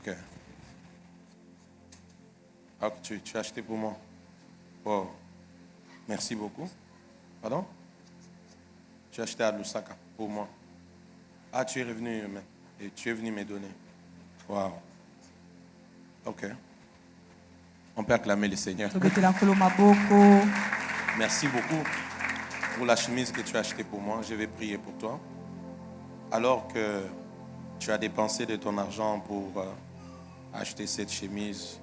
Ok. Ah, tu as acheté pour moi. Oh. Merci beaucoup. Pardon? Tu as acheté à Lusaka pour moi. Ah, tu es revenu et tu es venu me donner. Wow. Ok. On peut acclamer le Seigneur. Merci beaucoup pour la chemise que tu as achetée pour moi. Je vais prier pour toi. Alors que tu as dépensé de ton argent pour acheter cette chemise,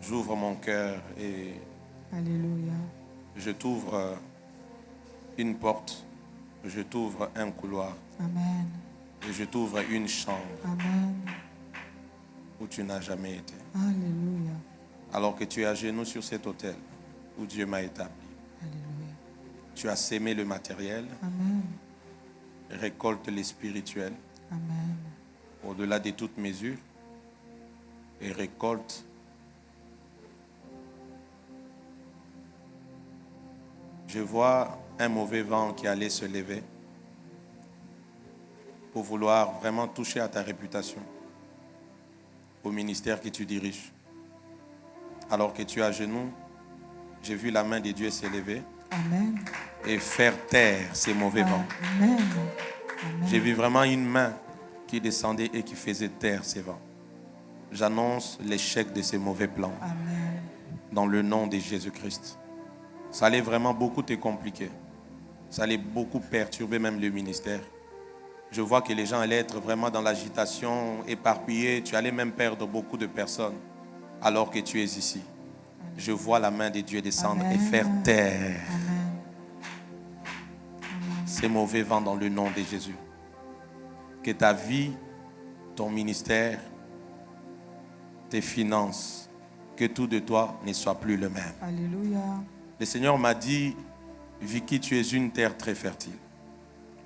j'ouvre mon cœur et Alléluia. je t'ouvre une porte, je t'ouvre un couloir. Amen. Et je t'ouvre une chambre. Amen. Où tu n'as jamais été. Alléluia. Alors que tu es à genoux sur cet autel où Dieu m'a établi. Alléluia. Tu as sémé le matériel. Amen. Récolte les spirituels. Amen. Au-delà de toute mesure. Et récolte. Je vois un mauvais vent qui allait se lever pour vouloir vraiment toucher à ta réputation, au ministère que tu diriges. Alors que tu es à genoux, j'ai vu la main de Dieu s'élever. Amen. Et faire taire ces mauvais vents. Amen. J'ai vu vraiment une main qui descendait et qui faisait taire ces vents. J'annonce l'échec de ces mauvais plans. Amen. Dans le nom de Jésus-Christ. Ça allait vraiment beaucoup te compliquer. Ça allait beaucoup perturber même le ministère. Je vois que les gens allaient être vraiment dans l'agitation, éparpillés. Tu allais même perdre beaucoup de personnes alors que tu es ici. Je vois la main de Dieu descendre. Amen. Et faire taire ces mauvais vents dans le nom de Jésus. Que ta vie, ton ministère, tes finances, que tout de toi ne soit plus le même. Alléluia. Le Seigneur m'a dit, Vicky, tu es une terre très fertile.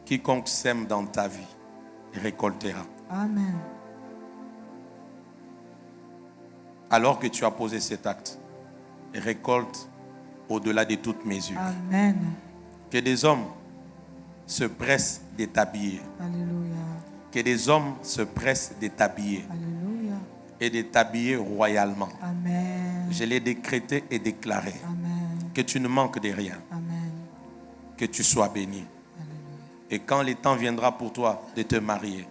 Quiconque sème dans ta vie récoltera. Amen. Alors que tu as posé cet acte, récolte au-delà de toute mesure. Amen. Que des hommes se pressent de t'habiller. Alléluia. Que des hommes se pressent de t'habiller. Alléluia. Et de t'habiller royalement. Amen. Je l'ai décrété et déclaré. Amen. Que tu ne manques de rien. Amen. Que tu sois béni. Alléluia. Et quand le temps viendra pour toi de te marier,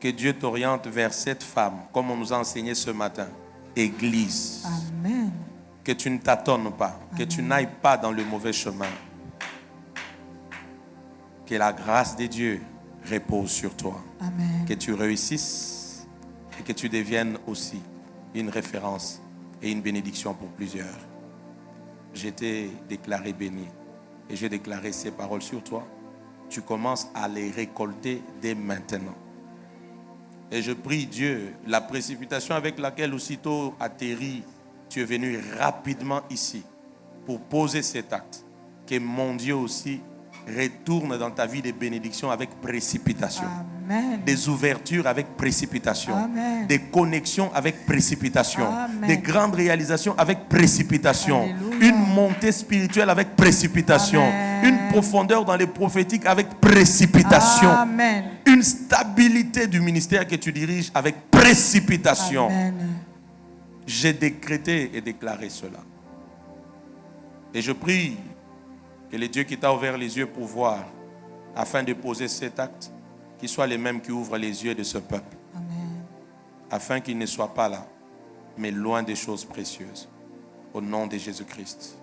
que Dieu t'oriente vers cette femme, comme on nous a enseigné ce matin, Église. Amen. Que tu ne tâtonnes pas, que tu n'ailles pas dans le mauvais chemin. Que la grâce de Dieu repose sur toi. Amen. Que tu réussisses et que tu deviennes aussi une référence et une bénédiction pour plusieurs. Je t'ai déclaré béni et j'ai déclaré ces paroles sur toi. Tu commences à les récolter dès maintenant. Et je prie Dieu, la précipitation avec laquelle aussitôt atterri, tu es venu rapidement ici pour poser cet acte. Que mon Dieu aussi retourne dans ta vie des bénédictions avec précipitation. Amen. Des ouvertures avec précipitation. Amen. Des connexions avec précipitation. Amen. Des grandes réalisations avec précipitation. Alléluia. Une montée spirituelle avec précipitation. Amen. Une profondeur dans les prophétiques avec précipitation. Amen. Une stabilité du ministère que tu diriges avec précipitation. Amen. J'ai décrété et déclaré cela. Et je prie que le Dieu qui t'a ouvert les yeux pour voir, afin de poser cet acte, qu'il soit les mêmes qui ouvrent les yeux de ce peuple. Amen. Afin qu'il ne soit pas là, mais loin des choses précieuses. Au nom de Jésus-Christ.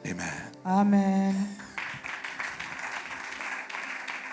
Amen. Amen.